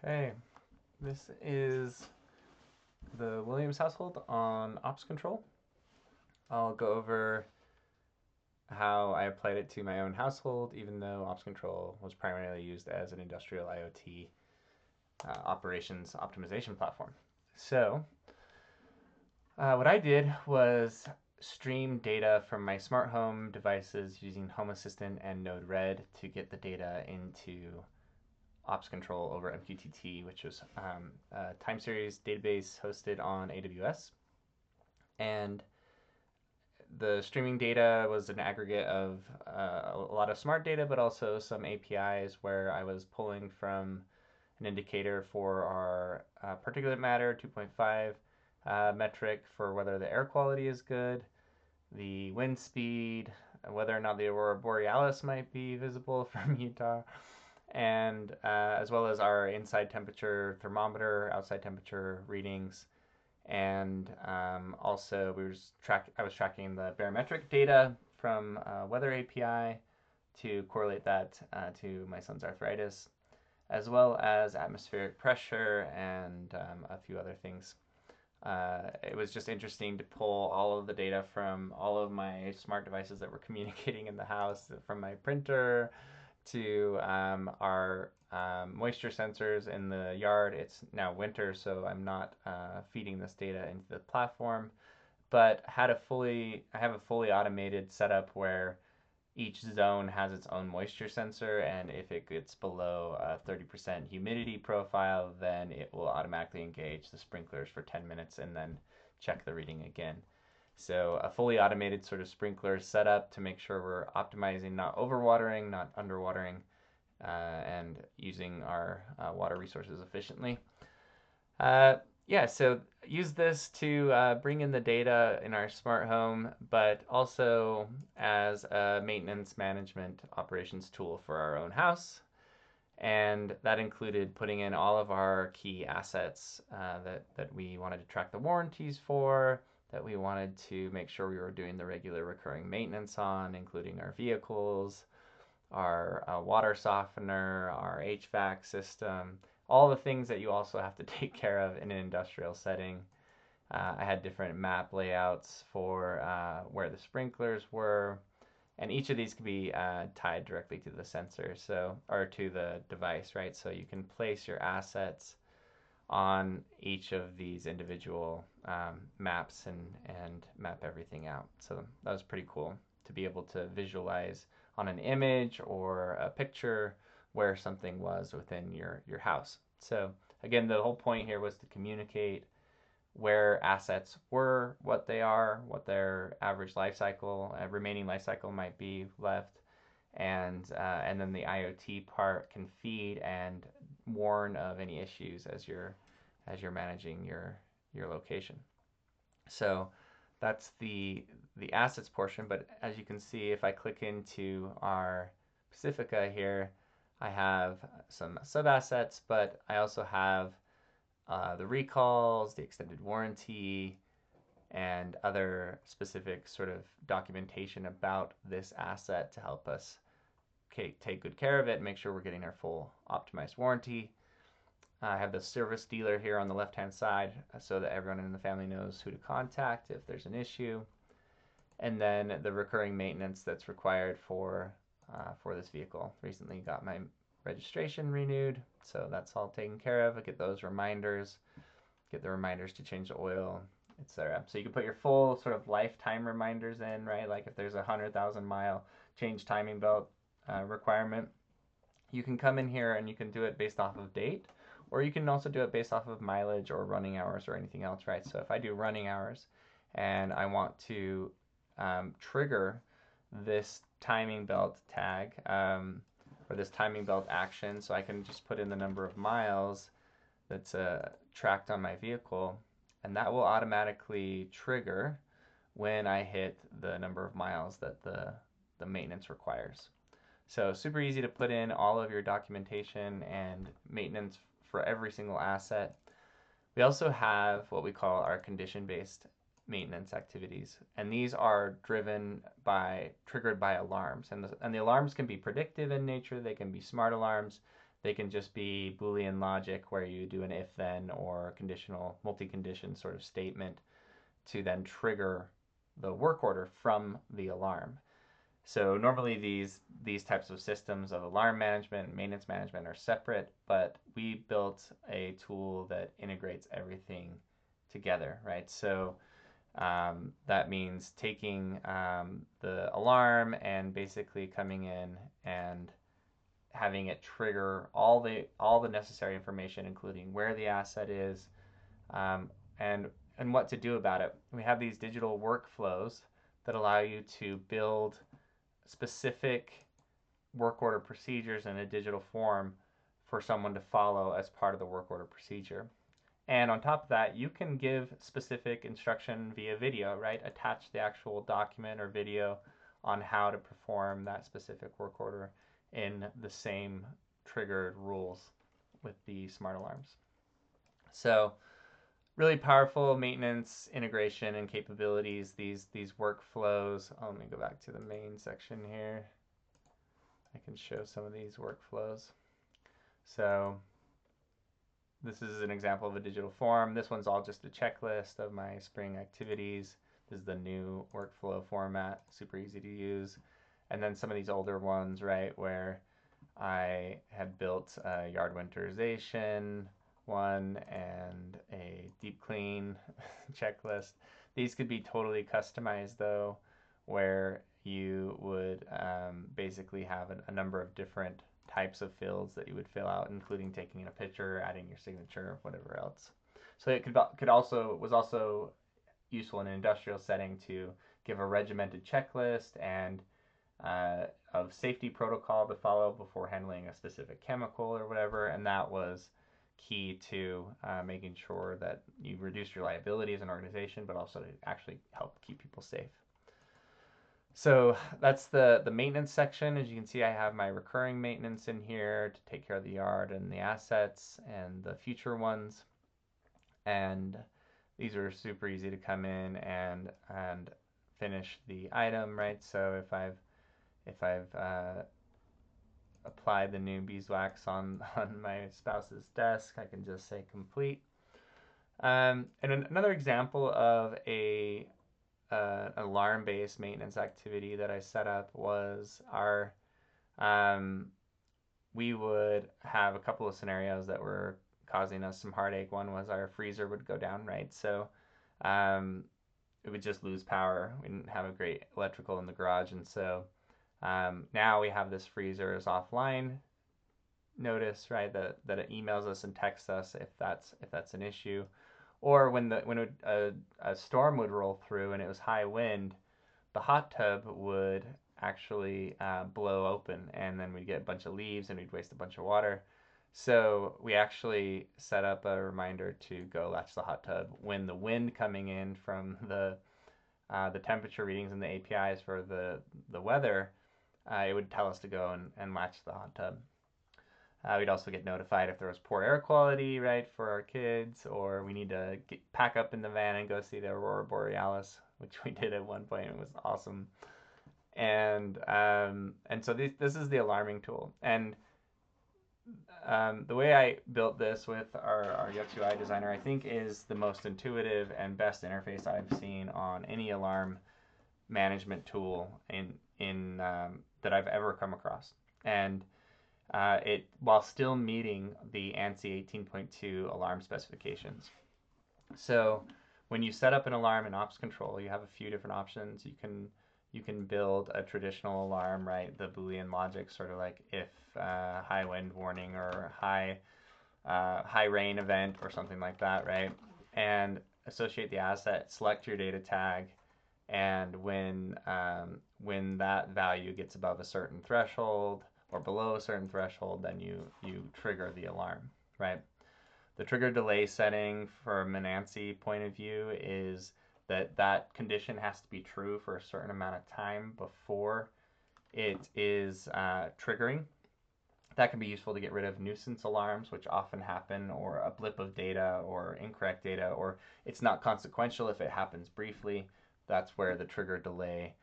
Okay, this is the Williams household on opsCTRL. I'll go over how I applied it to my own household, even though opsCTRL was primarily used as an industrial IoT operations optimization platform. So, what I did was stream data from my smart home devices using Home Assistant and Node-RED to get the data into opsCTRL over MQTT, which was a time series database hosted on AWS. And the streaming data was an aggregate of a lot of smart data, but also some APIs where I was pulling from an indicator for our particulate matter 2.5 metric for whether the air quality is good, the wind speed, whether or not the aurora borealis might be visible from Utah, and as well as our inside temperature thermometer, outside temperature readings, and also I was tracking the barometric data from Weather API to correlate that to my son's arthritis, as well as atmospheric pressure and a few other things. It was just interesting to pull all of the data from all of my smart devices that were communicating in the house, from my printer to our moisture sensors in the yard. It's now winter, so I'm not feeding this data into the platform, but I have a fully automated setup where each zone has its own moisture sensor, and if it gets below a 30% humidity profile, then it will automatically engage the sprinklers for 10 minutes and then check the reading again. So a fully automated sort of sprinkler setup to make sure we're optimizing, not overwatering, not underwatering, and using our water resources efficiently. Yeah, so use this to bring in the data in our smart home, but also as a maintenance management operations tool for our own house. And that included putting in all of our key assets that we wanted to track the warranties for, that we wanted to make sure we were doing the regular recurring maintenance on, including our vehicles, our water softener, our HVAC system, all the things that you also have to take care of in an industrial setting. I had different map layouts for where the sprinklers were, and each of these can be tied directly to the sensor, so or to the device, right? So you can place your assets on each of these individual maps and map everything out. So that was pretty cool to be able to visualize on an image or a picture where something was within your house. So again, the whole point here was to communicate where assets were, what they are, what their average life cycle, remaining life cycle might be left, and then the IoT part can feed and warn of any issues as you're managing your location. So that's the assets portion. But as you can see, if I click into our Pacifica here, I have some sub assets, but I also have the recalls, the extended warranty, and other specific sort of documentation about this asset to help us take good care of it, make sure we're getting our full optimized warranty. I have the service dealer here on the left-hand side so that everyone in the family knows who to contact if there's an issue. And then the recurring maintenance that's required for this vehicle. Recently got my registration renewed, so that's all taken care of. I get those reminders, get the reminders to change the oil, etc. So you can put your full sort of lifetime reminders in, right? Like if there's a 100,000-mile change timing belt requirement, you can come in here and you can do it based off of date, or you can also do it based off of mileage or running hours or anything else, right? So if I do running hours and I want to trigger this timing belt tag or this timing belt action, so I can just put in the number of miles that's tracked on my vehicle, and that will automatically trigger when I hit the number of miles that the maintenance requires. So super easy to put in all of your documentation and maintenance for every single asset. We also have what we call our condition-based maintenance activities, and these are triggered by alarms, and the alarms can be predictive in nature. They can be smart alarms. They can just be Boolean logic where you do an if-then or conditional multi-condition sort of statement to then trigger the work order from the alarm. So normally these types of systems of alarm management and maintenance management are separate, but we built a tool that integrates everything together, right? So that means taking the alarm and basically coming in and having it trigger all the necessary information, including where the asset is, um, and and what to do about it. We have these digital workflows that allow you to build specific work order procedures in a digital form for someone to follow as part of the work order procedure. And on top of that, you can give specific instruction via video, right? Attach the actual document or video on how to perform that specific work order in the same triggered rules with the smart alarms. So really powerful maintenance integration and capabilities, these workflows. Oh, let me go back to the main section here. I can show some of these workflows. So this is an example of a digital form. This one's all just a checklist of my spring activities. This is the new workflow format, super easy to use. And then some of these older ones, right, where I had built a yard winterization one and a deep clean checklist. These could be totally customized though, where you would basically have a number of different types of fields that you would fill out, including taking a picture, adding your signature, whatever else. So it was also useful in an industrial setting to give a regimented checklist and of safety protocol to follow before handling a specific chemical or whatever, and that was key to making sure that you reduce your liability as an organization, but also to actually help keep people safe. So that's the maintenance section. As you can see, I have my recurring maintenance in here to take care of the yard and the assets and the future ones. And these are super easy to come in and finish the item, right? So if I've applied the new beeswax on my spouse's desk, I can just say complete. And another example of a alarm-based maintenance activity that I set up was we would have a couple of scenarios that were causing us some heartache. One was our freezer would go down, right? So it would just lose power. We didn't have a great electrical in the garage, and so now we have this freezer is offline notice, right? That it emails us and texts us if that's an issue, or when a storm would roll through and it was high wind, the hot tub would actually blow open, and then we'd get a bunch of leaves and we'd waste a bunch of water. So we actually set up a reminder to go latch the hot tub when the wind coming in from the temperature readings and the APIs for the weather, it would tell us to go and latch the hot tub. We'd also get notified if there was poor air quality, right, for our kids, or we need to pack up in the van and go see the Aurora Borealis, which we did at one point. It was awesome. And so this is the alarming tool. And the way I built this with our UX UI designer, I think, is the most intuitive and best interface I've seen on any alarm management tool in that I've ever come across. And it while still meeting the ANSI 18.2 alarm specifications. So when you set up an alarm in opsCTRL, you have a few different options. You can build a traditional alarm, right? The Boolean logic, sort of like if high wind warning or high rain event or something like that, right? And associate the asset, select your data tag, and when that value gets above a certain threshold or below a certain threshold, then you trigger the alarm, right? The trigger delay setting from an ANSI point of view is that condition has to be true for a certain amount of time before it is triggering. That can be useful to get rid of nuisance alarms, which often happen, or a blip of data or incorrect data, or it's not consequential if it happens briefly. That's where the trigger delay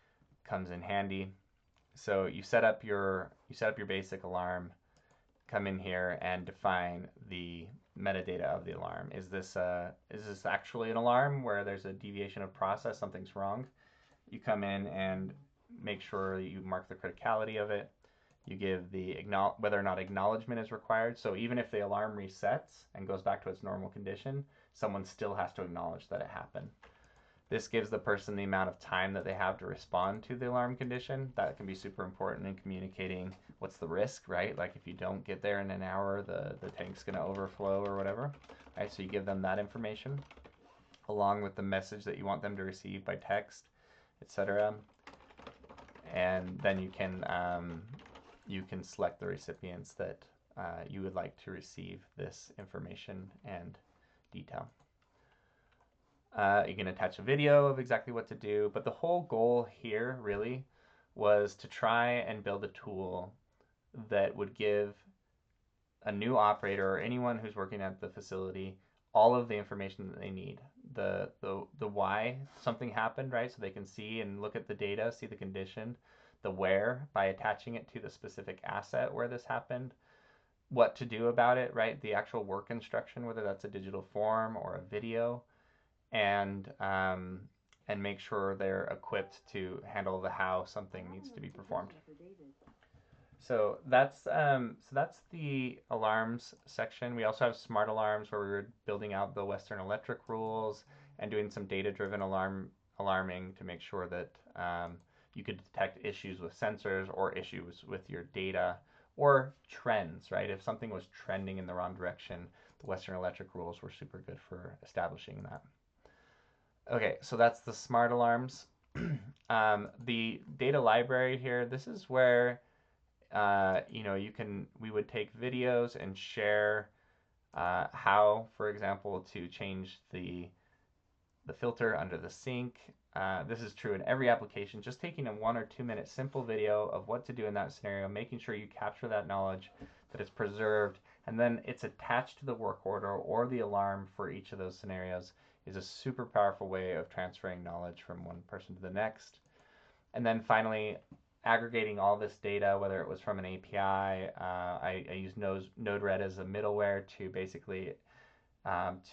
comes in handy. So you set up your basic alarm, come in here and define the metadata of the alarm. Is this actually an alarm where there's a deviation of process, something's wrong? You come in and make sure you mark the criticality of it. You give the whether or not acknowledgement is required. So even if the alarm resets and goes back to its normal condition, someone still has to acknowledge that it happened. This gives the person the amount of time that they have to respond to the alarm condition. That can be super important in communicating what's the risk, right? Like if you don't get there in an hour, the tank's going to overflow or whatever, right? So you give them that information along with the message that you want them to receive by text, etc. And then you can select the recipients that you would like to receive this information and detail. You can attach a video of exactly what to do, but the whole goal here really was to try and build a tool that would give a new operator or anyone who's working at the facility all of the information that they need. The why something happened, right? So they can see and look at the data, see the condition. The where, by attaching it to the specific asset where this happened. What to do about it, right? The actual work instruction, whether that's a digital form or a video, and make sure they're equipped to handle the how something needs to be performed. So that's the alarms section. We also have smart alarms where we were building out the Western Electric rules and doing some data-driven alarming to make sure that you could detect issues with sensors or issues with your data or trends, right? If something was trending in the wrong direction, the Western Electric rules were super good for establishing that. Okay, so that's the smart alarms. The data library here, this is where we would take videos and share how, for example, to change the filter under the sink. This is true in every application. Just taking a 1 or 2 minute simple video of what to do in that scenario, making sure you capture that knowledge, that it's preserved, and then it's attached to the work order or the alarm for each of those scenarios is a super powerful way of transferring knowledge from one person to the next. And then finally, aggregating all this data, whether it was from an API, I used Node-RED as a middleware to basically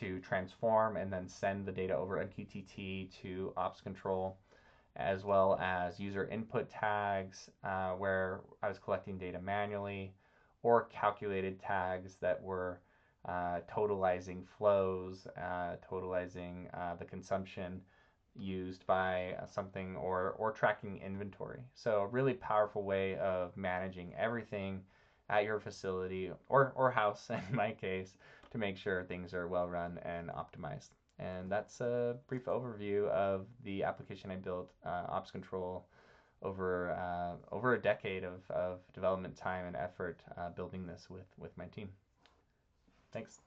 to transform and then send the data over MQTT to opsCTRL, as well as user input tags where I was collecting data manually, or calculated tags that were totalizing flows, totalizing the consumption used by something, or tracking inventory. So a really powerful way of managing everything at your facility or house in my case to make sure things are well run and optimized. And that's a brief overview of the application I built, opsCTRL, over a decade of development time and effort building this with my team. Thanks.